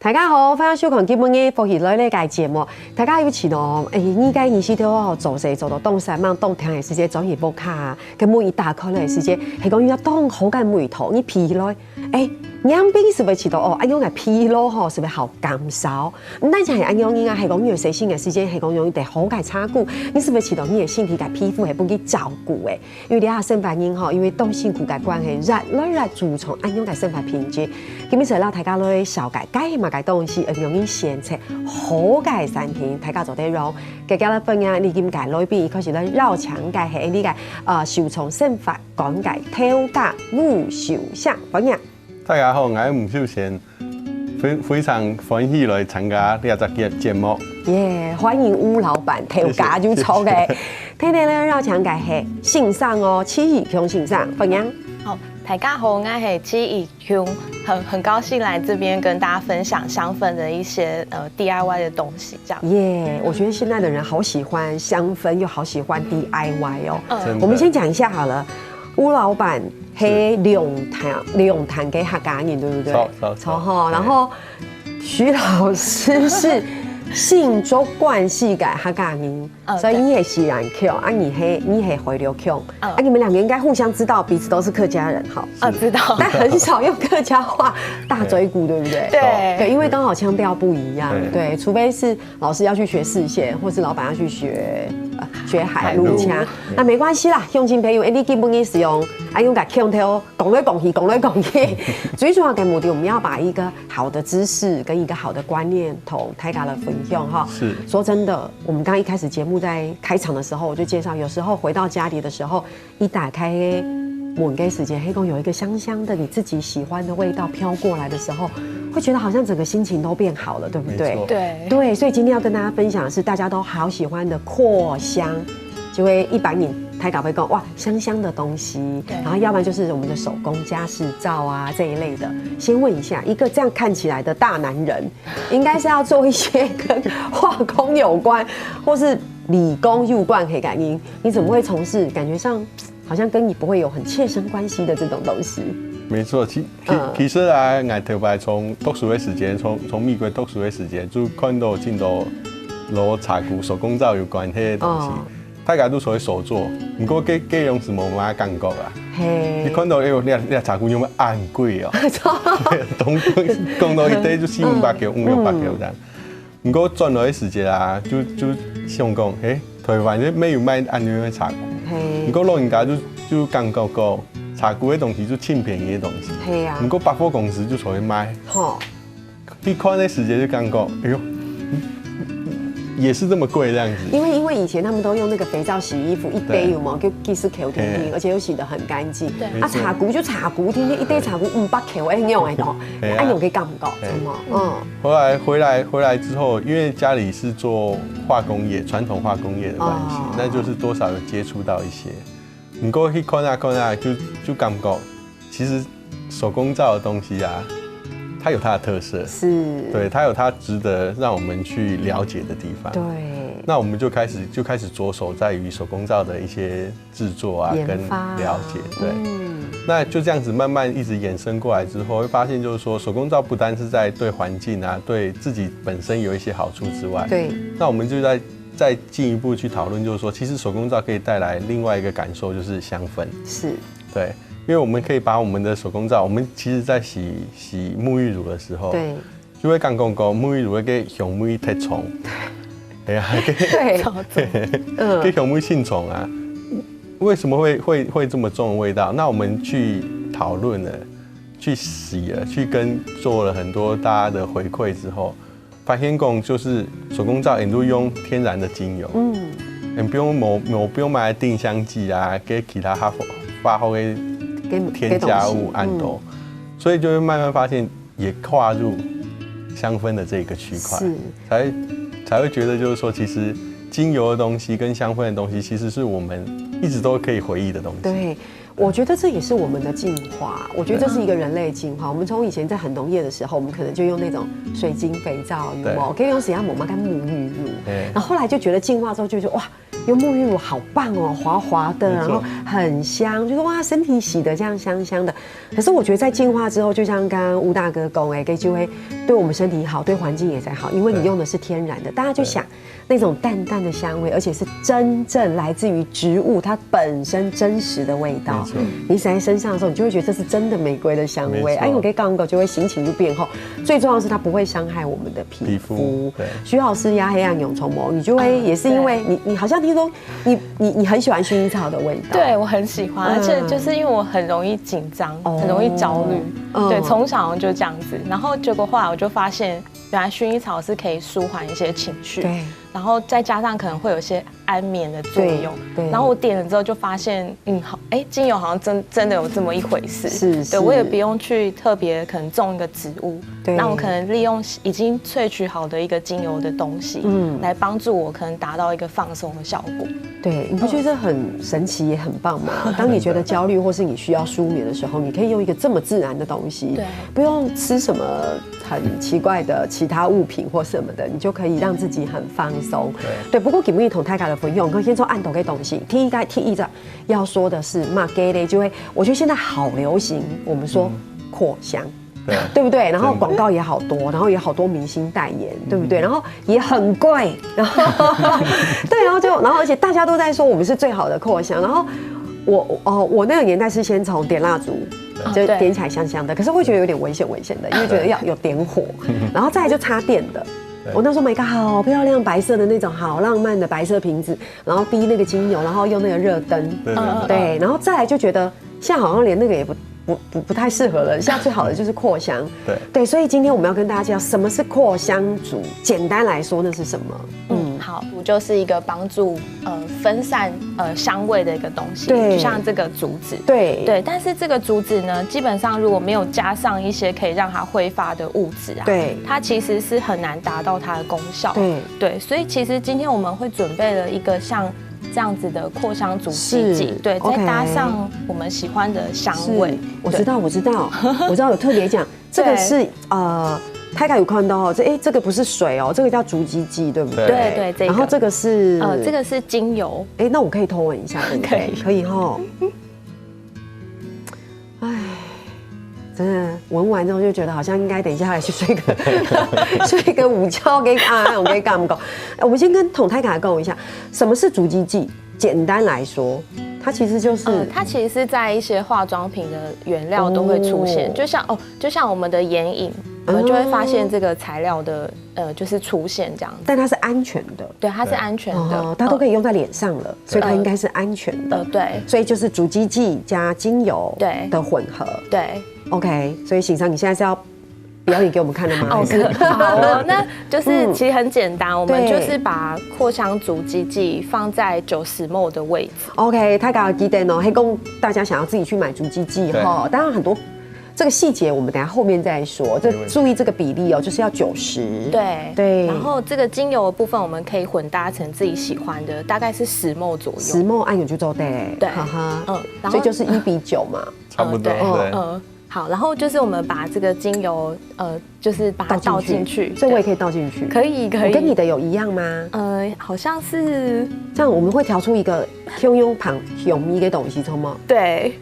大家好，欢迎收看今日嘅福喜來呢個節目。大家有錢哦，依家二時頭做事做到東山忙東聽嘅時間，總係冇卡，咁每一打開嘅時間係講要當好嘅每頭，你疲累，兩邊是咪遲到哦？按樣嘅疲勞吼，是咪好減少？唔單止係按樣，應該係講要細心嘅時間，係講用啲好嘅照顧，你是咪遲到？你嘅身體嘅皮膚係不去照顧嘅，因為你下生發人吼，因為當辛苦嘅關係，日注重按樣嘅生活品質。今日就讓大家來了解，解嘛嘅東西，容易選擇好嘅產品，大家做得用。嘅家咧分享，你今解內邊開始咧繞牆嘅係呢個受從生活講解挑價吳秀祥分享。大家好，我係吳秀祥，非常歡喜來參加呢一集嘅節目。耶，歡迎吳老闆挑價就錯嘅。聽聽咧繞牆嘅係線上哦，七義鄉線上分享。好，大家好，我係七義鄉，很高興來這邊跟大家分享香氛的一些DIY 的東西，這樣。耶，我覺得現在的人好喜歡香氛，又好喜歡 DIY 哦。我們先講一下好了，吳老闆係龍潭嘅客家人，對不對？錯哈。然後徐老師是新竹關西嘅客家人，所以你係西南腔，你係回流腔，你們兩個應該互相知道彼此都是客家人，好。知道。但很少用客家話大嘴鼓，對不對？對，因為剛好腔調不一樣，對，除非是老師要去學四線，或是老闆要去學海陸腔，那沒關係啦，鄉親朋友，你基本嘅使用，用個腔調講來講去，最主要嘅目的，我們要把一個好的知識跟一個好的觀念同大家來分享哈。是，說真的，我們剛一開始節目在開場的時候，我就介紹，有時候回到家裡的時候，一打開門嘅時間，黑公有一個香香的你自己喜歡的味道飄過來的時候，會覺得好像整個心情都變好了，對不對？對，所以今天要跟大家分享的是大家都好喜歡的擴香，就會一般人太搞會講哇香香的東西，然後要不然就是我們的手工家飾皂啊這一類的。先問一下，一個這樣看起來的大男人，應該是要做一些跟化工有關，或是理工有關的感應，你怎麼會從事感覺上好像跟你不會有很切身關係的這種東西？沒錯，其實啊，我頭擺從讀書的時間，從美國讀書的時間，就看到見到攞茶壺、手工皂有關係的東西，大家都屬於手作，不過這樣是冇乜感覺啊。你看到你茶壺有冇昂貴哦？講到一堆就400-500塊、500-600塊這樣。不過轉來的時間啊，就想講，台灣咧沒有賣安樣的茶壺，不過老人家就感覺講。茶壺的東西就輕便宜的東西，係啊。不過百貨公司就出去賣，你看那時間就感覺，哎呦，也是這麼貴這樣子。因為以前他們都用那個肥皂洗衣服，一堆有冇，就其實口甜甜，而且又洗得很乾淨。對啊，茶壺就茶壺，天天一堆茶壺500塊，我用嚟講，按用嘅感覺，係嘛？後來回來之後，因為家裡是做化工業，傳統化工業的關係，那就是多少有接觸到一些。不過去看下就感覺，其實手工皂的東西啊，它有它的特色，是，對，它有它值得讓我們去了解的地方。對，那我們就開始着手在於手工皂的一些製作啊，跟了解。對，那就這樣子慢慢一直延伸過來之後，會發現就是說，手工皂不單是在對環境啊，對自己本身有一些好處之外，對，那我們就再進一步去討論，就是說，其實手工皂可以帶來另外一個感受，就是香氛。是，對，因為我們可以把我們的手工皂，我們其實在洗沐浴乳的時候，對，就會講沐浴乳嘅香味太重，對啊，給香味性重啊，為什麼會這麼重的味道？那我們去討論了，去洗了，去跟做了很多大家的回饋之後。發現講就是手工皂，你都用天然的精油，你不用買定香劑啊，給其他化學的添加物按多，所以就會慢慢發現也跨入香氛的這個區塊，才會覺得就是說，其實精油的東西跟香氛的東西，其實是我們一直都可以回憶的東西。對。我覺得這也是我們的進化，我覺得這是一個人類進化。我們從以前在很農業的時候，我們可能就用那種水晶肥皂，有冇？可以用什麼抹跟沐浴乳。然後後來就覺得進化之後就哇，用沐浴乳好棒哦，滑滑的，然后很香，就是哇，身体洗的这样香香的。可是我觉得在进化之后，就像刚刚吴大哥讲，就会对我们身体好，对环境也才好，因为你用的是天然的。大家就想那种淡淡的香味，而且是真正来自于植物它本身真实的味道。你撒在身上的时候，你就会觉得这是真的玫瑰的香味。哎，我给刚刚就会心情就变好。最重要的是它不会伤害我们的皮肤。徐老师压黑暗蛹虫膜，你就会也是因为你好像听说你很喜欢薰衣草的味道。对，我很喜欢，而且就是因为我很容易紧张，很容易焦虑。对，从小就这样子。然后结果后来我就发现，原来薰衣草是可以舒缓一些情绪。对。然后再加上可能会有一些安眠的作用，对。然后我点了之后就发现，好，精油好像真的有这么一回事。是。对，我也不用去特别可能种一个植物，对。那我可能利用已经萃取好的一个精油的东西，来帮助我可能达到一个放松的效果。对，你不觉得很神奇也很棒吗？当你觉得焦虑或是你需要舒眠的时候，你可以用一个这么自然的东西，对，不用吃什么很奇怪的其他物品或什么的，你就可以让自己很放松。对，不过给不给同泰卡的分用，可先从按头给东西。第一个要说的是，嘛给嘞就会，我觉得现在好流行，我们说扩香。对不对？然后广告也好多，然后也好多明星代言，对不对？然后也很贵，然后对，然后而且大家都在说我们是最好的扩香。然后我那个年代是先从点蜡烛，就点起来香香的，可是会觉得有点危险的，因为觉得要有点火，然后再来就插电的。我那时候买一个好漂亮白色的那种好浪漫的白色瓶子，然后滴那个精油，然后用那个热灯，对，然后再来就觉得现在好像连那个也不太适合了，现在最好的就是扩香。对，所以今天我们要跟大家介绍什么是扩香烛。简单来说，那是什么？好，烛就是一个帮助分散香味的一个东西，就像这个竹子。对，但是这个竹子呢，基本上如果没有加上一些可以让它挥发的物质啊，对，它其实是很难达到它的功效。对，所以其实今天我们会准备了一个像这样子的扩香烛基剂，对，再搭上我们喜欢的香味。我知道，有特别讲，这个是泰卡有看到哦，这个不是水哦，这个叫竹基剂，对不对？对，这个。然后这个是这个是精油。那我可以偷闻一下，对不对？可以哈。哎，真的闻完之后就觉得好像应该等一下来去睡个午觉，我给干不够。我们先跟统泰卡讲一下，什么是竹基剂？简单来说，它其实就是，它其实是在一些化妆品的原料都会出现，就像我们的眼影，我们就会发现这个材料的就是出现这样子。但它是安全的，对，它是安全的，它都可以用在脸上了，所以它应该是安全的。对，所以就是竹基剂加精油的混合。对 ，OK， 所以欣赏你现在是要表演给我们看的吗？好哦，那就是其实很简单，我们就是把扩香烛基剂放在90ml的位置。OK， 太搞记得哦，黑供大家想要自己去买烛基剂哈，当然很多这个细节我们等一下后面再说，这注意这个比例哦，就是要90。对。然后这个精油的部分我们可以混搭成自己喜欢的，大概是10ml左右。10ml 按钮就做对，哈哈，所以就是1:9嘛，差不多。对。好，然后就是我们把这个精油，就是把它倒进去，所以我也可以倒进去。可以。我跟你的有一样吗？好像是这样，我们会调出一个 Q 用旁有咪给东西，错吗？对。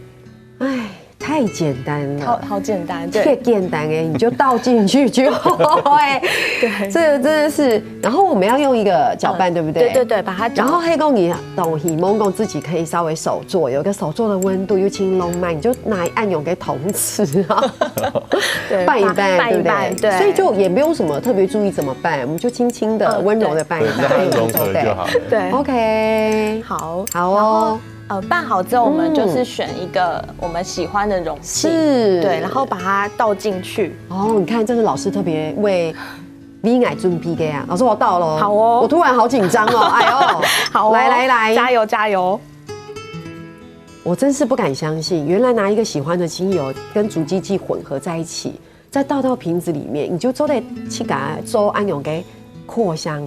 哎，太简单了，好简单，太简单哎，你就倒进去就好哎。对，这个真的是。然后我们要用一个搅拌，对不对？对，把它搅。然后黑公你懂喜蒙公自己可以稍微手做，有一个手做的温度又轻龙慢，你就拿按钮给同吃啊，拌一拌，对不对？对。所以就也不用什么特别注意怎么拌，我们就轻轻的、温柔的拌一拌，融合就好了。对 ，OK， 好哦。拌好之后，我们就是选一个我们喜欢的容器，对，然后把它倒进去。哦，你看，这是老师特别为你爱准备的啊。老师，我倒了。好哦。我突然好紧张哦，哎呦，好哦，来，加油！我真是不敢相信，原来拿一个喜欢的精油跟竹基剂混合在一起，再倒到瓶子里面，你就做在去给它做按钮给扩香，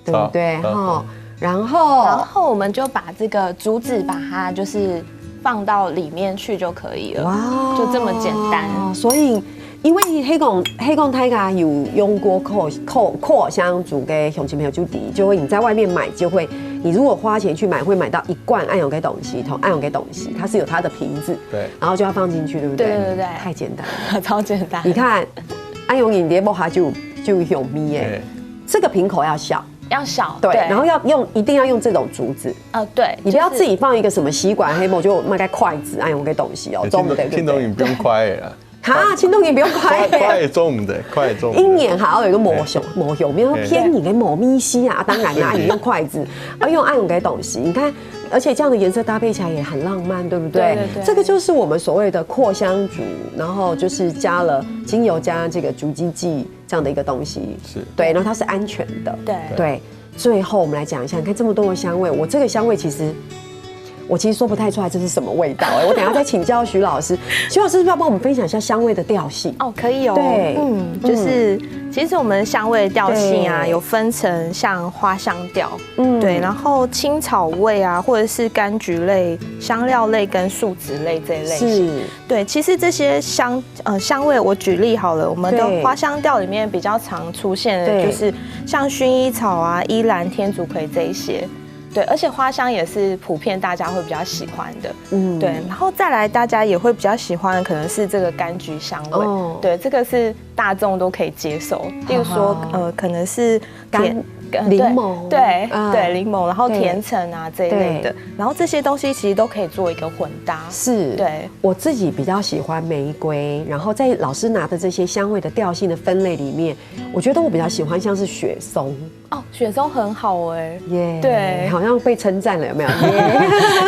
对不对？哈。然后我们就把这个竹子把它就是放到里面去就可以了。哇，就这么简单。所以因为黑讲大家有用过扩香族跟雄青朋友就低，就会你在外面买就会，你如果花钱去买，会买到一罐暗涌给东西，暗涌给东西，它是有它的瓶子，对，然后就要放进去，对不对？对，太简单了，超简单。你看暗涌饮碟不哈就有咪耶，这个瓶口要小。要小，对，然后一定要用这种竹子，对，你不要自己放一个什么吸管，黑某就卖个筷子，哎，我给东西哦，中的，青东饮不用筷了，哈，青东饮不用筷，筷中的，筷中。一年还要有一个模型，没有偏你给某咪西啊，当然啦，你用筷子，要用暗用给东西，你看，而且这样的颜色搭配起来也很浪漫，对不对？对，这个就是我们所谓的扩香竹，然后就是加了精油加这个竹基剂这样的一个东西，是对，然后它是安全的，对。最后我们来讲一下，你看这么多的香味，我这个香味其实说不太出来这是什么味道我等一下再请教徐老师，徐老师是不是要帮我们分享一下香味的调性？哦，可以哦。对，就是其实我们香味的调性啊，有分成像花香调，对，然后青草味啊，或者是柑橘类、香料类跟树脂类这一类型。对，其实这些香味，我举例好了，我们的花香调里面比较常出现的就是像薰衣草啊、依兰、天竺葵这一些。对，而且花香也是普遍大家会比较喜欢的，对，然后再来大家也会比较喜欢的可能是这个柑橘香味，对，这个是大众都可以接受，例如说可能是柠檬，对，柠檬，然后甜橙啊这一类的，然后这些东西其实都可以做一个混搭。是，对，我自己比较喜欢玫瑰，然后在老师拿的这些香味的调性的分类里面，我觉得我比较喜欢像是雪松。哦，雪松很好哎，对，好像被称赞了，有没有？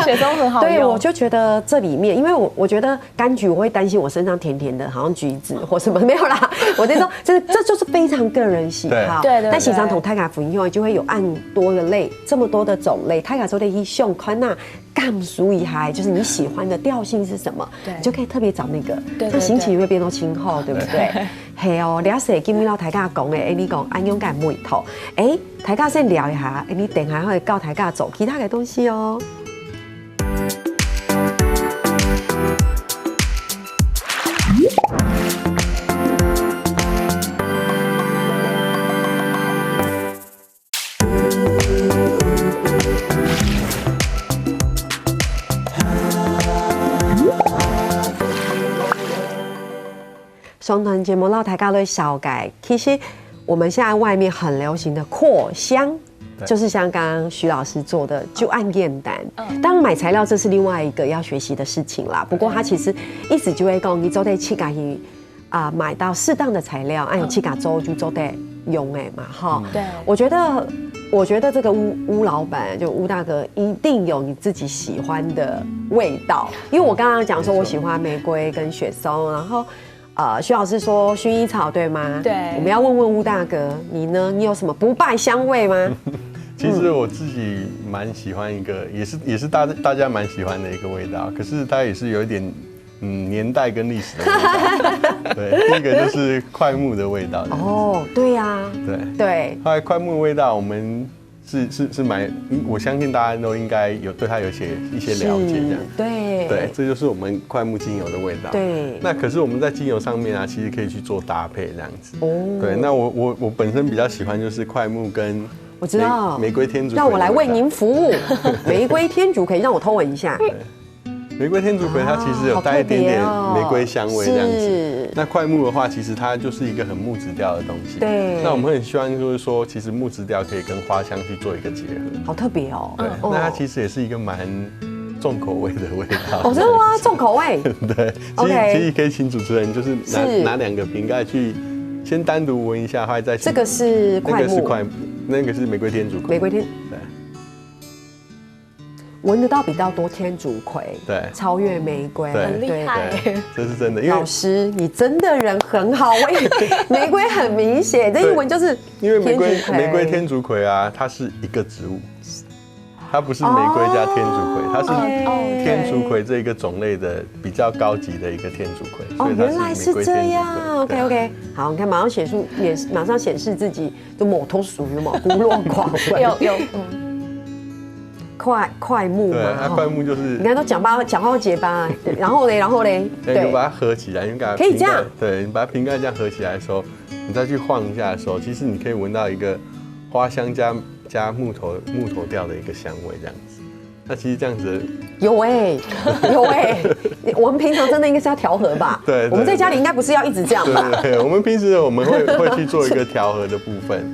雪松很好用。对，我就觉得这里面，因为我觉得柑橘，我会担心我身上甜甜的，好像橘子或什么没有啦。我在说，这就是非常个人喜好。对。但喜上同泰卡福音就会有按多个类，这么多的种类，泰卡州的一胸宽那干属以嗨，就是你喜欢的调性是什么，你就可以特别找那个，那心情也会变得轻厚，对不对？嘿哦，了解今日到大家讲的，你讲安勇敢眉头，大家先聊一下，你等下会教大家做其他的东西哦。上段节目让大家都小改，其实我们现在外面很流行的扩香，就是像刚刚徐老师做的就按验单。当然买材料这是另外一个要学习的事情啦。不过他其实意思就会讲，你做得去家去买到适当的材料，按有去家做就做得用哎嘛哈。对，我觉得这个乌老板就乌大哥一定有你自己喜欢的味道，因为我刚刚讲说我喜欢玫瑰跟雪松，然后。徐老师说薰衣草对吗？对，我们要问问乌大哥，你呢？你有什么不败香味吗？其实我自己蛮喜欢一个，也是大家蛮喜欢的一个味道，可是它也是有一点年代跟历史的味道。对，第一个就是檜木的味道。哦，对呀，对。后来檜木的味道，我们是蛮，我相信大家都应该有对它有一些了解，这样。对，这就是我们檜木精油的味道。对。那可是我们在精油上面啊，其实可以去做搭配这样子。哦。对，那我本身比较喜欢就是檜木跟我知道玫瑰天竺葵。让我来为您服务。玫瑰天竺葵，让我偷闻一下。玫瑰天竺葵它其实有带一点点玫瑰香味这样子。那檜木的话，其实它就是一个很木质调的东西。对。那我们很希望就是说，其实木质调可以跟花香去做一个结合。好特别哦。对。那它其实也是一个蛮重口味的味道。哦，真的吗？重口味。对。其实可以请主持人就是拿2个瓶盖去先单独闻一下，后来再。这个是檜木。那个是檜木，那个是玫瑰天竺葵。玫瑰天。对。闻得到比较多天竺葵，对，超越玫瑰，很厉害，这是真的。老师，你真的人很好，玫瑰很明显，这一闻就是因为玫瑰天竺葵啊，它是一个植物，它不是玫瑰加天竺葵，它是天竺葵这一个种类的比较高级的一个天竺葵。哦，原来是这样。OK， 好，你看马上显示自己的某都属于某孤陋寡闻。有。快木嘛，对，它快木就是你看都讲话都结巴，然后嘞，对，你把它合起来，你把它可以这样，对，你把它瓶盖这样合起来的时候，你再去晃一下的时候，其实你可以闻到一个花香加木头调的一个香味这样子。那其实这样子有我们平常真的应该是要调和吧？对，我们在家里应该不是要一直这样吧？对，我们平时我们会去做一个调和的部分。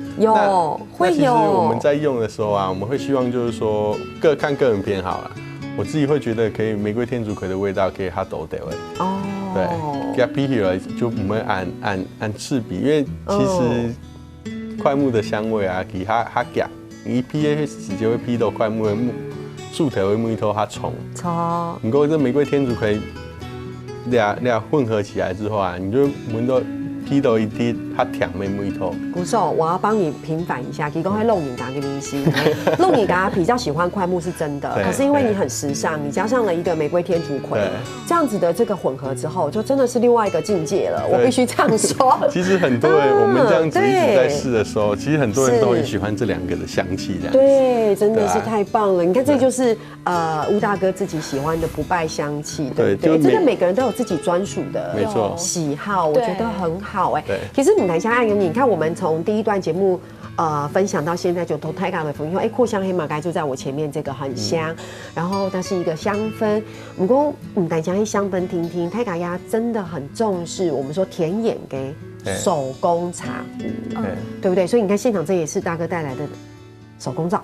会有。我们在用的时候啊，我们会希望就是说看个人偏好啦。我自己会觉得可以玫瑰天竺葵的味道可以哈抖的味。哦。对，给它比起来就不会按刺鼻，因为其实快木的香味啊，给它夹，你批的直接会批到快木的树头的木头它冲。不过这玫瑰天竺葵俩混合起来之后啊，你就闻到批到一滴它甜的木头。鼓手，我要帮你平反一下，提供ให้弄你嘎跟明星，弄你嘎比较喜欢快木是真的，可是因为你很时尚，你加上了一个玫瑰天竺葵，这样子的这个混合之后，就真的是另外一个境界了。我必须这样说。其实很多人我们这样子一直在试的时候，其实很多人都很喜欢这两个的香气，这样。对，真的是太棒了。你看，这就是吴大哥自己喜欢的不败香气，对不对？真的每个人都有自己专属的喜好，我觉得很好哎。其实你谈香爱有你看我们从第一段节目分享到现在，就都太高的风，因为扩香黑马盖就在我前面，这个很香，然后它是一个香氛。不过谈香香氛听听，太高鸭真的很重视我们说田野给手工茶壶，对不对？所以你看现场这也是大哥带来的手工皂，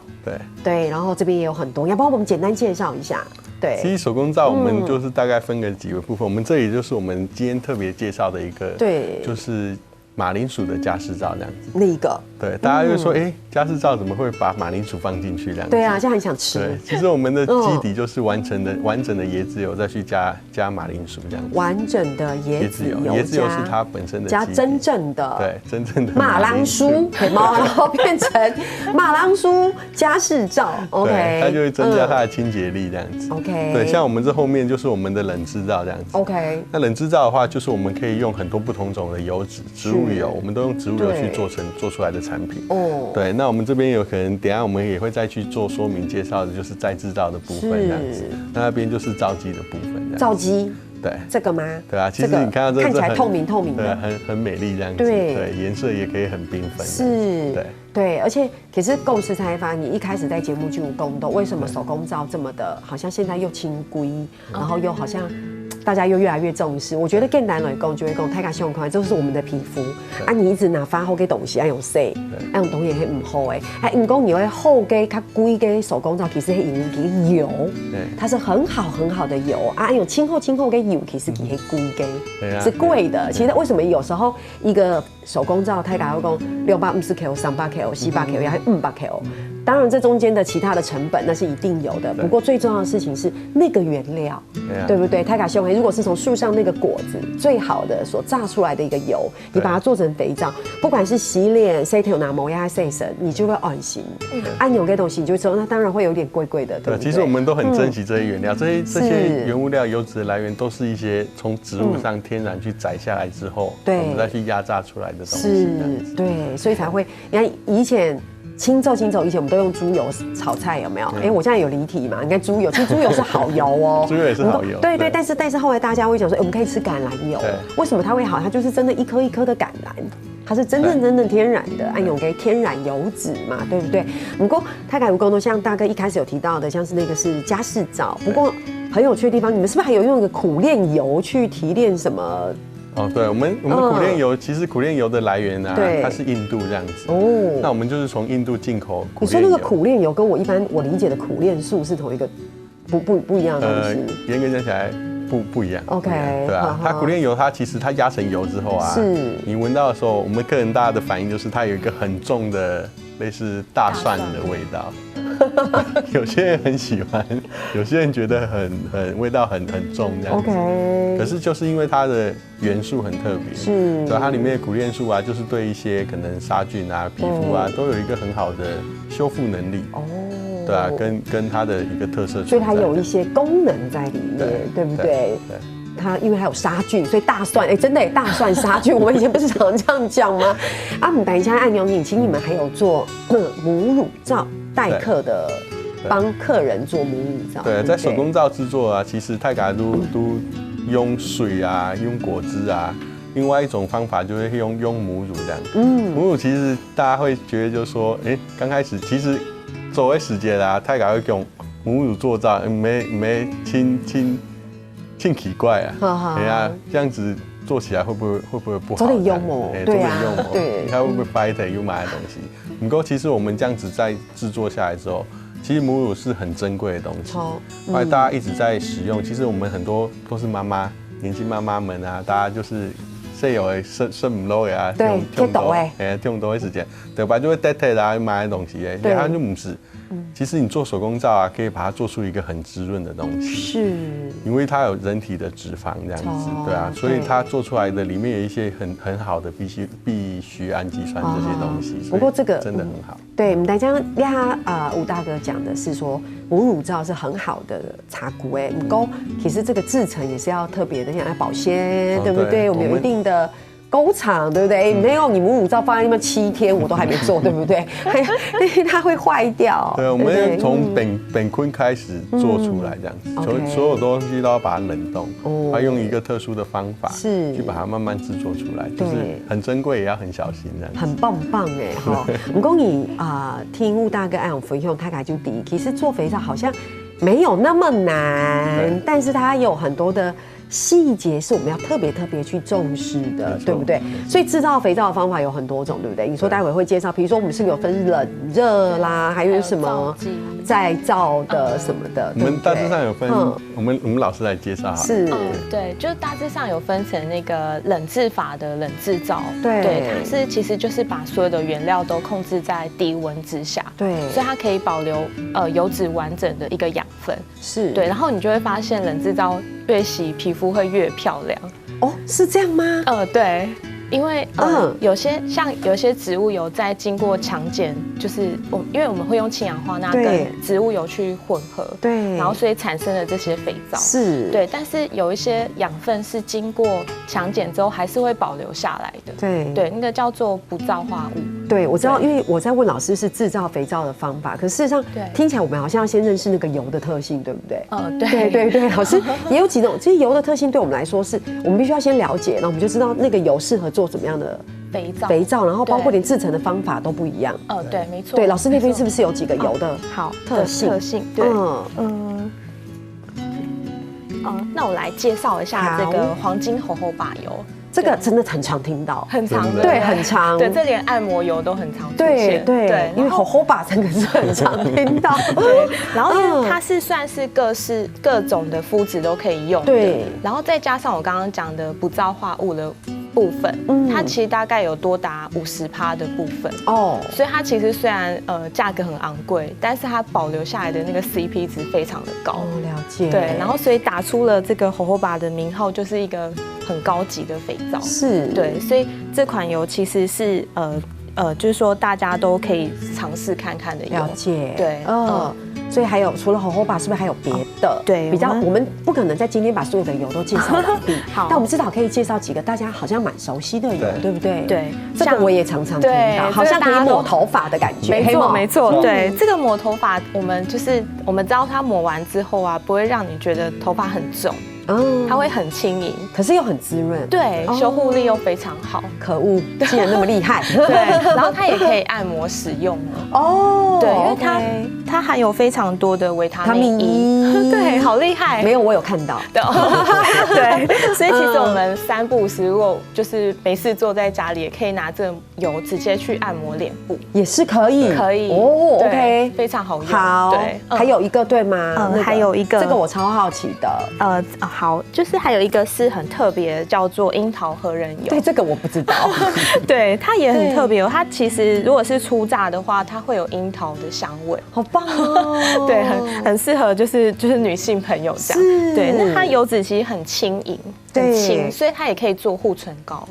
对，然后这边也有很多，要不然我们简单介绍一下。对，其实手工皂我们就是大概分个几个部分，我们这里就是我们今天特别介绍的一个，对，就是马铃薯的加湿皂这样子。那一个，对，大家就说，加湿皂怎么会把马铃薯放进去这样子？对啊，这样很想吃。对，其实我们的基底就是完整的椰子油，再去加马铃薯这样子。完整的椰子油，椰子油是它本身的加真正的，对，真正的马铃薯，然后变成马铃薯加湿皂 ，OK， 它就会增加它的清洁力这样子。OK， 对，像我们这后面就是我们的冷制皂这样子。OK， 那冷制皂的话，就是我们可以用很多不同种的油脂，植物油，我们都用植物油去做出来的产品。哦，对，那我们这边有可能等一下我们也会再去做说明介绍的，就是再制造的部分这样子。那边就是皂基的部分。皂基，对，这个吗？对啊，其实你看到这看起来透明的，对，很美丽这样子。对，颜色也可以很缤纷。是，对，而且可是共识才发，你一开始在节目就有公斗，为什么手工皂这么的，好像现在又轻规，然后又好像。大家又越来越重视，我觉得更难来讲就会讲，太卡胸宽，这是我们的皮肤啊，你一直拿发后给东西，要用洗，要用东西会唔好诶，哎，唔讲你会后给较贵嘅手工皂，其实係用油，它是很好的油啊，用轻厚嘅油，其实係貴嘅，是貴的。其實為什麼有時候一個手工皂，太卡要講650 kg、300 kg、400 kg，還500 kg。当然，这中间的其他的成本那是一定有的。不过最重要的事情是那个原料，对不对？泰卡胸黑如果是从树上那个果子最好的所榨出来的一个油，你把它做成肥皂，不管是洗脸、洗头、拿毛呀、洗身，你就会安心。按有个东西，你就知道那当然会有点贵贵的，对不对？其实我们都很珍惜这些原料，这些原物料、油脂的来源都是一些从植物上天然去摘下来之后，我们再去压榨出来的东西。是，对，所以才会。你看以前。清粥以前我们都用猪油炒菜，有没有？我现在有离题嘛？你看猪油，其实猪油是好油哦，猪油也是好油。对，但是后来大家会讲说，我们可以吃橄榄油，为什么它会好？它就是真的一颗一颗的橄榄，它是真正天然的，按用给天然油脂嘛，对不对？不过泰改蜈蚣呢，像大哥一开始有提到的，像是那个是加湿皂，不过很有趣的地方，你们是不是还有用一个苦炼油去提炼什么？哦，对，我们的苦炼油，其实苦炼油的来源呢，它是印度这样子。哦，那我们就是从印度进口苦炼油。你说那个苦炼油跟我一般我理解的苦炼素是同一个不一样的东西？严格讲起来不一样。OK， 对啊，它苦炼油它其实它压成油之后啊，是你闻到的时候，我们客人大家的反应就是它有一个很重的类似大蒜的味道。有些人很喜欢，有些人觉得很味道很重这样子。OK， 可是就是因为它的元素很特别，是，对，它里面的苦炼素啊，就是对一些可能杀菌啊、皮肤啊，都有一个很好的修复能力。哦，对啊，跟它的一个特色，所以它有一些功能在里面，对不对？对。它因为还有杀菌，所以大蒜真的大蒜杀菌。我们以前不是常这样讲吗？啊，我们等一下按钮请你们还有做母乳皂代客的帮客人做母乳皂。对，在手工皂制作啊，其实泰嘎都用水啊，用果汁啊。另外一种方法就是用母乳这样。母乳其实大家会觉得就是说，刚开始其实作为时间啦，泰嘎会用母乳做皂，没挺奇怪啊。哎呀，这样子做起来会不会不好？有点幽默，对啊，对，你看会不会掰的又买的东西？不过其实我们这样子在制作下来之后，其实母乳是很珍贵的东西，后来大家一直在使用。其实我们很多都是妈妈，年轻妈妈们啊，大家就是细有的生唔落啊，对，听到听多的时间，对吧？就会带啦买的东西，它就不是。其实你做手工皂啊，可以把它做出一个很滋润的东西，是，因为它有人体的脂肪这样子，对啊，所以它做出来的里面有一些很好的必需氨基酸这些东西。不过这个真的很好。对，我们大家吴大哥讲的是说母乳皂是很好的茶骨不过其实这个制成也是要特别的，像保鲜，对不对？我们有一定的工厂，对不对？没有你母乳皂放在那边7天，我都还没做，对不对？它会坏掉。对，我们从本坤开始做出来这样子，所有东西都要把它冷冻，要用一个特殊的方法去把它慢慢制作出来，就是很珍贵，也要很小心这样子。很棒哎哈！不过你听吴大哥爱用分享，他就第一，其实做肥皂好像没有那么难，但是它有很多的细节是我们要特别去重视的，对不对？所以制造肥皂的方法有很多种，对不对？你说待会会介绍，比如说我们是不是有分冷热啦，还有什么再造的什么的？我们大致上有分，我们老师来介绍。是，对，就大致上有分成那个冷制法的冷制皂，对，它其实就是把所有的原料都控制在低温之下，对，所以它可以保留油脂完整的一个养分，是对，然后你就会发现冷制皂越洗皮肤会越漂亮。哦，是这样吗？对。因为有些植物油在经过强碱，就是因为我们会用氢氧化钠跟植物油去混合，对，然后所以产生了这些肥皂，是，对，但是有一些养分是经过强碱之后还是会保留下来的，对，那个叫做不皂化物。对，我知道，因为我在问老师是制造肥皂的方法，可事实上听起来我们好像要先认识那个油的特性，对不对？对，老师也有几种，其实油的特性对我们来说是我们必须要先了解，然后我们就知道那个油适合做怎么样的肥皂，然后包括连制成的方法都不一样。对，没错。对，老师那边是不是有几个油的特性？对，那我来介绍一下这个黄金猴猴把油。这个真的很常听到，很常，对，很常，对，这连按摩油都很常出现，对，因为猴猴把这个是很常听到，对，然后因为它是算是各种的肤质都可以用，对，然后再加上我刚刚讲的不皂化物的部分，它其实大概有多达50%的部分哦，所以它其实虽然价格很昂贵，但是它保留下来的那个 CP 值非常的高，了解，对，然后所以打出了这个猴猴把的名号，就是一个很高级的肥皂，是，对，所以这款油其实是就是说大家都可以尝试看看的油，了解，对，所以还有除了猴猴把，是不是还有别的？对，比较我们不可能在今天把所有的油都介绍完毕，好，但我们至少可以介绍几个大家好像蛮熟悉的油，对不对？对，这个我也常常听到，好像可以抹头发的感觉，没错，对，这个抹头发，我们知道它抹完之后啊，不会让你觉得头发很重。它会很轻盈，可是又很滋润，对，修护力又非常好。可恶，竟然那么厉害！对，然后它也可以按摩使用哦。对，因为它含有非常多的维他命 E， 对，好厉害。没有，我有看到。对，所以其实我们3不5时，如果就是没事坐在家里，也可以拿这个油直接去按摩脸部，也是可以，可以哦。OK， 非常好用。好，对，还有一个对吗？还有一个，这个我超好奇的。好，就是还有一个是很特别，叫做樱桃核仁油。对，这个我不知道。对，它也很特别哦。它其实如果是初榨的话，它会有樱桃的香味，好棒哦。对，很适合就是女性朋友这样。对，那它油脂其实很轻盈，很轻，所以它也可以做护唇膏。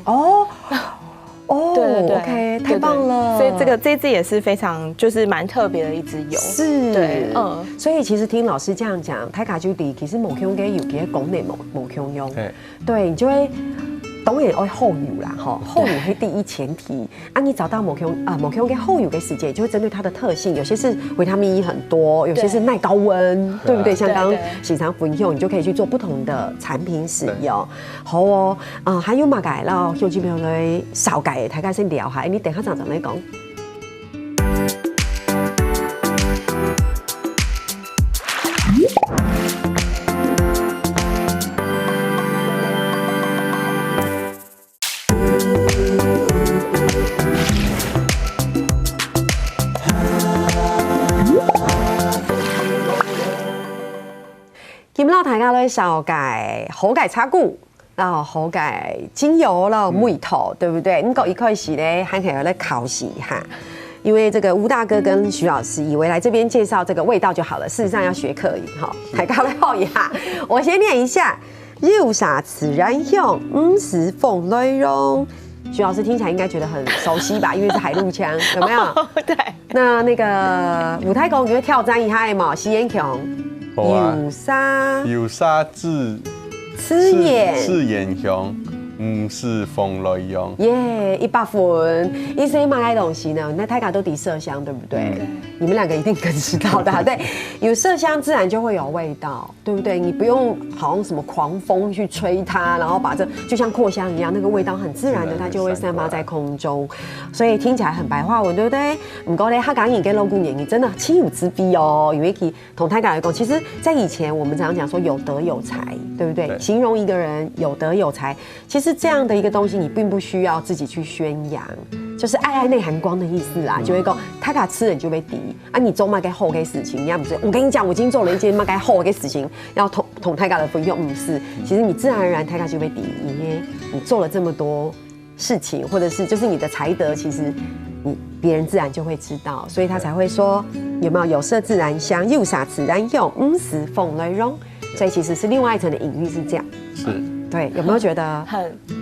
对 ，OK， 太棒了。所以这支也是非常就是蛮特别的一支油。是，对，所以其实听老师这样讲，泰卡就底其实某 Q 给有给功能某 Q 用，对你就会懂当然要后乳啦，哈，后乳是第一前提。啊，你找到某种跟后乳的时间，就会针对它的特性，有些是维他命 E 很多，有些是耐高温，对不对？像刚刚喜常分享，你就可以去做不同的产品使用。好哦，还有嘛改咯，有几秒来少改，大家先聊下，你等下常来讲。今日大家咧少改好改擦骨，然後好改精油，然後梅頭，對不對？一開始咧還可以來考習一下，因為這個吳大哥跟徐老師以為來這邊介紹這個味道就好了，事實上要學客語哈。大家來學一下，我先念一下：有啥自然香，50鳳內容。徐老師聽起來應該覺得很熟悉吧？因為是海陸腔，有沒有？對。那個舞台公，你會挑戰一下嘛？西燕強。有沙刺眼香，50鳳內容。耶，100分。醫生買的東西呢？那大家都抵麝香，對不對？你們兩個一定更知道的。對，有麝香自然就會有味道，對不對？你不用好像什麼狂風去吹它，然後把這就像擴香一樣，那個味道很自然的，它就會散發在空中，所以聽起來很白話文，對不對？不過呢，客家人跟老古人真的親有之別哦。因為同大家來講，其實在以前我們常常講說有德有才，對不對？形容一個人有德有才，其實這樣的一個東西，你並不需要自己去宣揚。就是愛內含光的意思啦，就會講他家吃人就被敵啊，你做嘛該好嘅事情，你不是？我跟你講，我已經做了一件嘛該好嘅事情，要同大家的分享，不是？其實你自然而然大家就被敵，因為你做了這麼多事情，或者是就是你的才德，其實別人自然就會知道，所以他才會說有沒有有色自然香，有啥自然用，50鳳內容，所以其實是另外一層的隱喻是這樣。是。對，有沒有覺得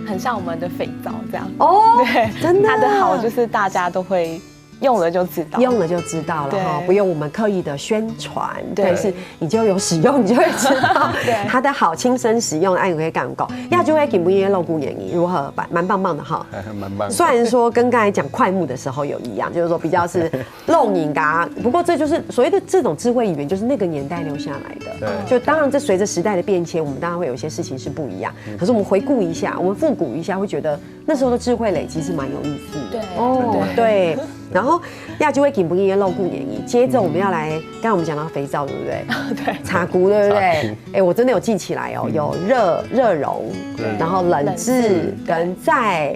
很像我們的肥皂這樣？哦，對，真的，它的好就是大家都會用了就知道，用了就知道了哈，不用我們刻意的宣傳，但是你就有使用，你就會知道它的好，親身使用，哎，你可以感覺，呀，就會給不一樣露骨演繹如何，蠻棒棒的哈，蠻棒。雖然說跟剛才講快木的時候有一樣，就是說比較是露影嘎，不過這就是所謂的這種智慧語言，就是那個年代留下來的。就當然，這隨着時代的變遷，我們當然會有一些事情是不一樣。可是我們回顧一下，我們復古一下，會覺得那時候的智慧累積是蠻有意思的。對，哦，對。然後亞就會給不一樣露骨演繹。接着我們要來，剛才我們講到肥皂，對不對？對。茶菇，對不對？哎，我真的有記起來哦，有熱熔，然後冷製跟再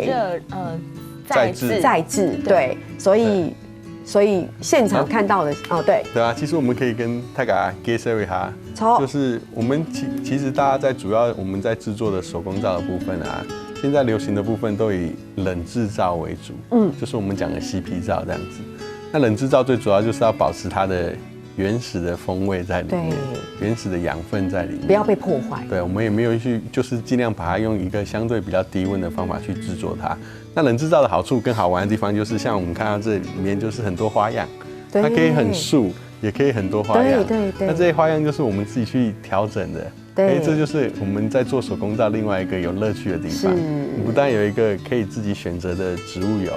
製，對，所以現場看到的哦，對。對啊，其實我們可以跟大家介紹一下，就是我們其實大家在主要我們在製作的手工皂的部分啊，現在流行的部分都以冷製皂為主，就是我們講的CP皂這樣子。那冷製皂最主要就是要保持它的原始的風味在裡面，原始的養分在裡面，不要被破壞。對，我們也沒有去，就是盡量把它用一個相對比較低溫的方法去製作它。那冷製皂的好處跟好玩的地方，就是像我們看到這裡面就是很多花樣，它可以很素，也可以很多花樣。對。那這些花樣就是我們自己去調整的。對。這就是我們在做手工皂另外一個有樂趣的地方。你不但有一個可以自己選擇的植物油。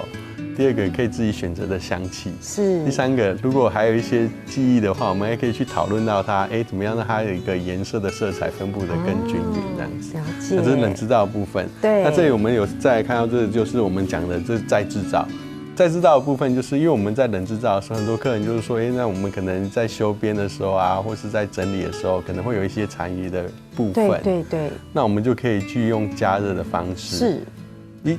第二個可以自己選擇的香氣，是。第三個，如果還有一些記憶的話，我們也可以去討論到它，怎麼樣讓它有一個顏色的色彩分布得更均勻，這樣子。了解。那這是冷製皂的部分。對。那這裡我們有再來看到，這就是我們講的，這是再製皂。再製皂的部分，就是因為我們在冷製皂的時候，很多客人就是說，那我們可能在修邊的時候啊，或是在整理的時候，可能會有一些殘餘的部分。對。那我們就可以去用加熱的方式。是。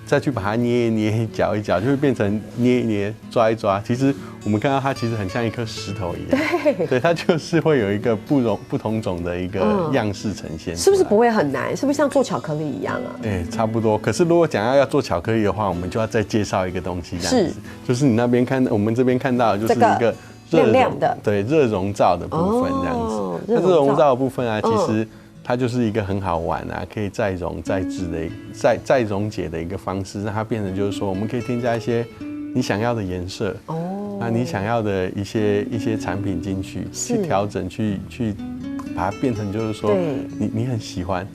再去把它捏一捏、攪一攪，就會變成捏一捏、抓一抓。其實我們看到它其實很像一顆石頭一樣，對，它就是會有一個不同種的一個樣式呈現。是不是不會很難？是不是像做巧克力一樣啊？差不多。可是如果講要做巧克力的話，我們就要再介紹一個東西，這樣子，就是你那邊看，我們這邊看到的就是一個亮亮的，對，熱熔皂的部分這樣子。那熱熔皂的部分啊，其實。它就是一個很好玩啊，可以再溶再製的再溶解的一個方式，讓它變成就是說，我們可以添加一些你想要的顏色哦，那你想要的一些產品進去，去調整，去把它變成就是說，你很喜歡，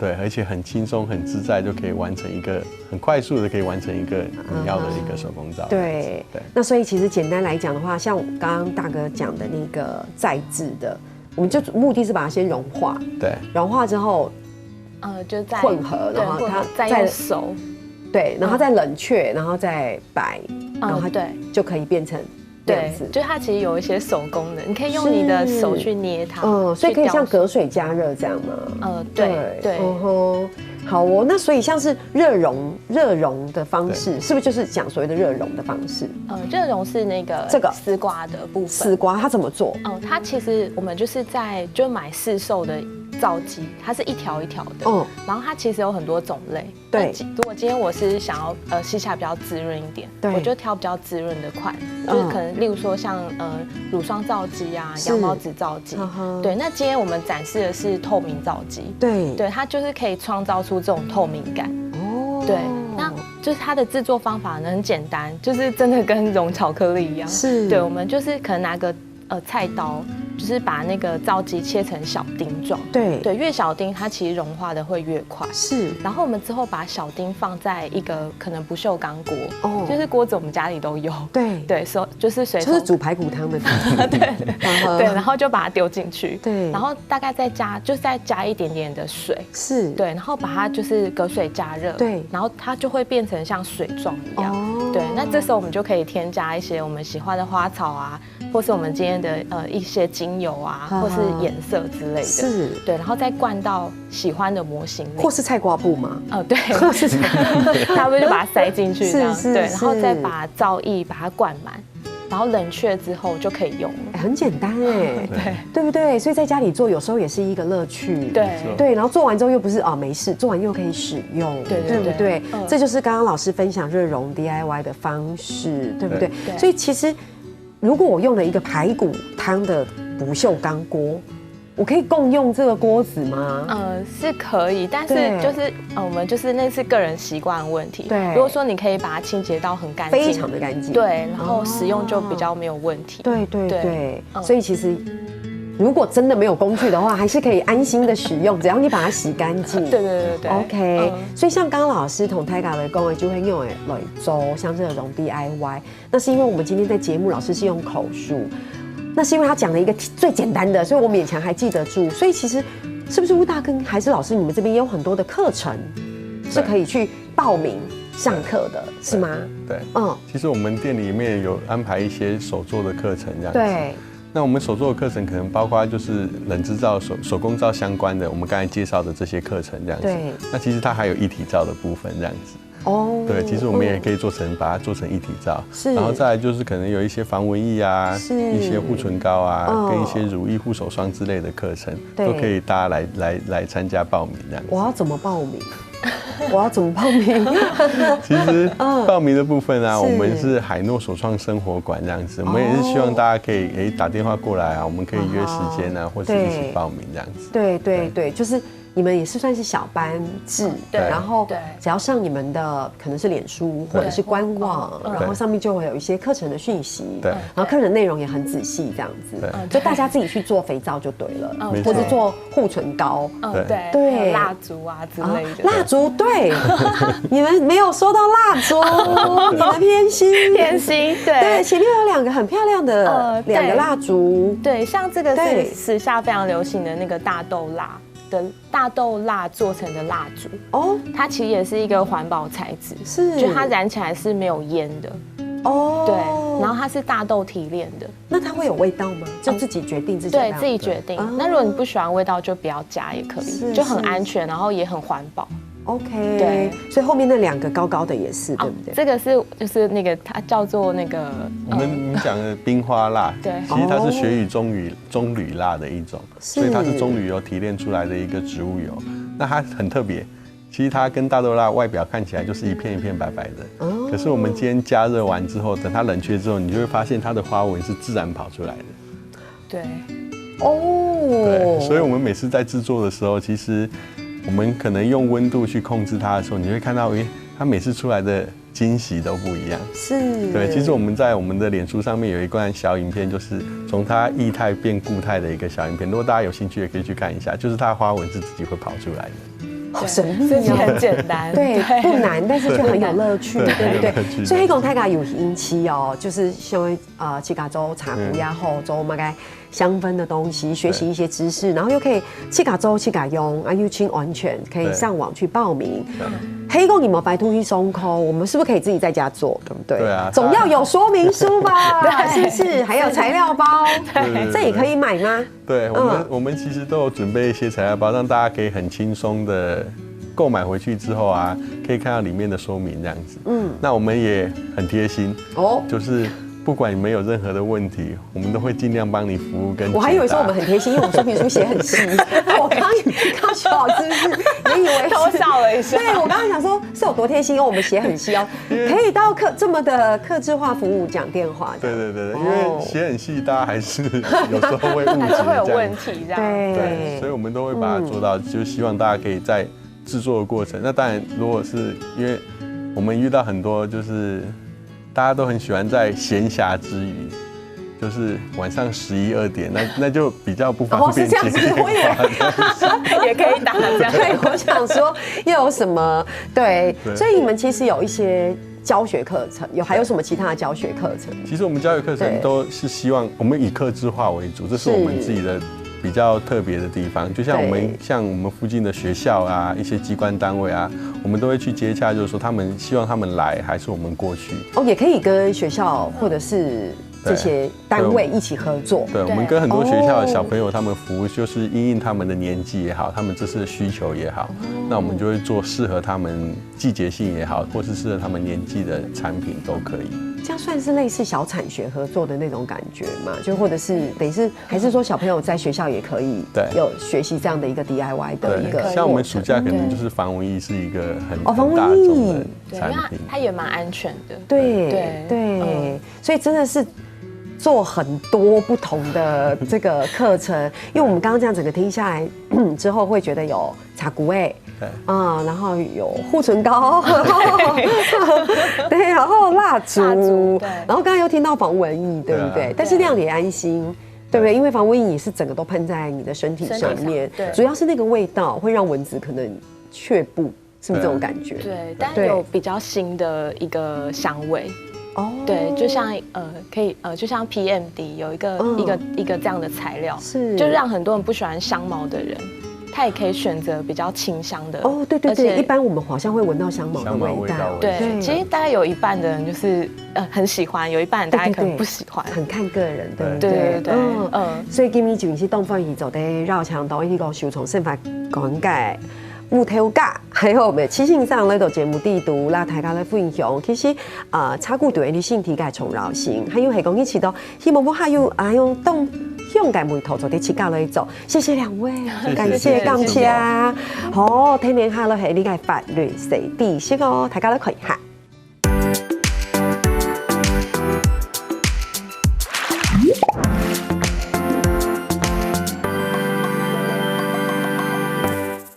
对，而且很轻松、很自在，就可以完成一个很快速的可以完成一个你要的一个手工皂。对，那所以其实简单来讲的话，像刚刚大哥讲的那个再制的，我们就目的是把它先融化，对，融化之后，就再混合，然后它再用手，对，然后再冷却，然后再摆，然后它对就可以变成。对，就它其实有一些手工的，你可以用你的手去捏它，所以可以像隔水加热这样吗？对，好哦。那所以像是热熔的方式，是不是就是讲所谓的热熔的方式？热熔是那个丝瓜的部分。丝瓜它怎么做？它其实我们就是就买市售的皂基，它是一条一条的，然后它其实有很多种类。对，如果今天我是想要吸起来比较滋润一点，我就挑比较滋润的款，就是可能例如说像乳霜皂基啊、羊毛纸皂基。对，那今天我们展示的是透明皂基，对，它就是可以创造出这种透明感。对，那就是它的制作方法呢很简单，就是真的跟融巧克力一样。对，我们就是可能拿个菜刀，就是把那个皂基切成小丁状。对，越小丁它其实融化的会越快。然后我们之后把小丁放在一个可能不锈钢锅，就是锅子我们家里都有。对，就是就是煮排骨汤的。对，然后就把它丢进去。对，然后大概再加一点点的水。对，然后把它就是隔水加热。对，然后它就会变成像水状一样。对，那这时候我们就可以添加一些我们喜欢的花草啊，或是我们今天的一些精油啊，或是颜色之类的。对，然后再灌到喜欢的模型里，或是菜瓜布吗？对，差不多就把它塞进去这样。对，然后再把皂液把它灌满，然后冷却之后就可以用了。很简单哎，对不对？所以在家里做有时候也是一个乐趣。对，然后做完之后又不是没事，做完又可以使用，对不对？这就是刚刚老师分享热熔 DIY 的方式，对不对？所以其实如果我用了一个排骨汤的不锈钢锅，我可以共用这个锅子吗？是可以，但是就是我们就是那是个人习惯问题。对，如果说你可以把它清洁到很干净，非常的干净，对，然后使用就比较没有问题。对，所以其实如果真的没有工具的话，还是可以安心的使用，只要你把它洗干净。对 OK，所以像刚刚老师同台嘎的讲的，就会用来做像热熔 DIY， 那是因为我们今天在节目老师是用口述。那是因为他讲了一个最简单的，所以我勉强还记得住。所以其实是不是吴大哥还是老师，你们这边也有很多的课程是可以去报名上课的，是吗？对，其实我们店里面有安排一些手作的课程这样子。对，那我们手作的课程可能包括就是冷制皂、手工皂相关的，我们刚才介绍的这些课程这样子。对，那其实它还有一体皂的部分这样子。对，其实我们也可以把它做成一体皂，然后再来就是可能有一些防蚊液啊，一些护唇膏啊，跟一些乳液、护手霜之类的课程，都可以大家来参加报名这样子。我要怎么报名？其实报名的部分啊，我们是海诺手创生活馆这样子，我们也是希望大家可以打电话过来啊，我们可以约时间啊，或者一起报名这样子。对，就是。你们也是算是小班制，然后只要上你们的可能是脸书或者是官网，然后上面就会有一些课程的讯息，然后课程内容也很仔细这样子，就大家自己去做肥皂就对了，或者做护唇膏，对，蜡烛啊之类的。蜡烛对，你们没有说到蜡烛，你们偏心，对，前面有2个很漂亮的2个蜡烛，对，像这个是时下非常流行的那个大豆蜡。的大豆蜡做成的蜡烛它其实也是一个环保材质，就它燃起来是没有烟的对，然后它是大豆提炼的。那它会有味道吗？就自己决定自己对自己决定。那如果你不喜欢味道，就不要加也可以，就很安全，然后也很环保。OK， 对，所以后面那2个高高的也是，对不对？这个是就是那个它叫做那个我们讲的冰花蜡，对，其实它是雪羽棕榈蜡的一种，所以它是棕榈油提炼出来的一个植物油。那它很特别，其实它跟大豆蜡外表看起来就是一片一片白白的，可是我们今天加热完之后，等它冷却之后，你就会发现它的花纹是自然跑出来的。对，对，所以我们每次在制作的时候，其实我们可能用温度去控制它的时候，你会看到，它每次出来的惊喜都不一样。对，其实我们在我们的脸书上面有一段小影片，就是从它液态变固态的一个小影片。如果大家有兴趣，也可以去看一下，就是它的花纹是自己会跑出来的。好神秘自己哦，很简单，对，不难，但是就很有乐趣，对对不很有乐趣对？所以讲大家有引起哦，就是像七嘎州茶壶呀、后州嘛该香氛的东西，学习一些知识，然后又可以七嘎州七嘎用啊，又轻安全，可以上网去报名。黑狗你们白兔去松口，我们是不是可以自己在家做，对不对？对啊，总要有说明书吧，是不是？还有材料包，这也可以买吗？对，我们其实都有准备一些材料包，让大家可以很轻松的购买回去之后啊，可以看到里面的说明这样子。那我们也很贴心哦，就是不管你们有任何的问题，我们都会尽量帮你服务跟解答。我还以为说我们很贴心，因为我们说明书写很细。我刚徐老师是也以为偷笑了一下。对，我刚刚想说是有多贴心哦，我们写很细哦，可以到这么的客制化服务讲电话。对，因为写很细，大家还是有时候会误解，还是会有问题这样。对，所以我们都会把它做到，就希望大家可以在制作的过程。那当然，如果是因为我们遇到很多就是大家都很喜欢在闲暇之余，就是晚上11、2点，那就比较不方便接电话。也可以打这样。对，我想说又有什么对，所以你们其实有一些教学课程，还有什么其他的教学课程？其实我们教学课程都是希望我们以客制化为主，这是我们自己的比较特别的地方。就像我们附近的学校啊，一些机关单位啊，我们都会去接洽，就是说他们希望他们来，还是我们过去。哦，也可以跟学校或者是这些单位一起合作。对，我们跟很多学校的小朋友他们服务，就是因应他们的年纪也好，他们这次的需求也好，那我们就会做适合他们季节性也好，或是适合他们年纪的产品都可以。这样算是类似小产学合作的那种感觉嘛？就或者是等于是还是说小朋友在学校也可以有学习这样的一个 DIY 的一个。像我们暑假可能就是防蚊液是一个很大众的产品，它也蛮安全的。对，所以真的是做很多不同的这个课程，因为我们刚刚这样整个听下来之后，会觉得有茶骨味。然后有护唇膏，对，然后蜡烛，然后刚刚又听到防蚊液，对不对？但是那样也安心，对不对？因为防蚊液也是整个都喷在你的身体上面，主要是那个味道会让蚊子可能却步，是不是这种感觉？对，但有比较新的一个香味。对，就像就像 PMD 有一个这样的材料，是就让很多人不喜欢香茅的人。它也可以选择比较清香的对，一般我们好像会闻到香茅的味道。对，其实大概有一半的人就是很喜欢，有一半人大概可能不喜欢，很看个人，对不对？对，所以今日就是东方宇宙的绕墙到一个收藏生法讲解。木头架，还有我们七星上呢度节目地图啦，大家咧分享。其实茶具对你身体嘅重要性，还有系讲一起到，希望我还有用动用嘅眉头做啲切教嚟做。谢谢两位，感谢感谢。好，听年下落係呢個法律四知識哦，大家都可以下。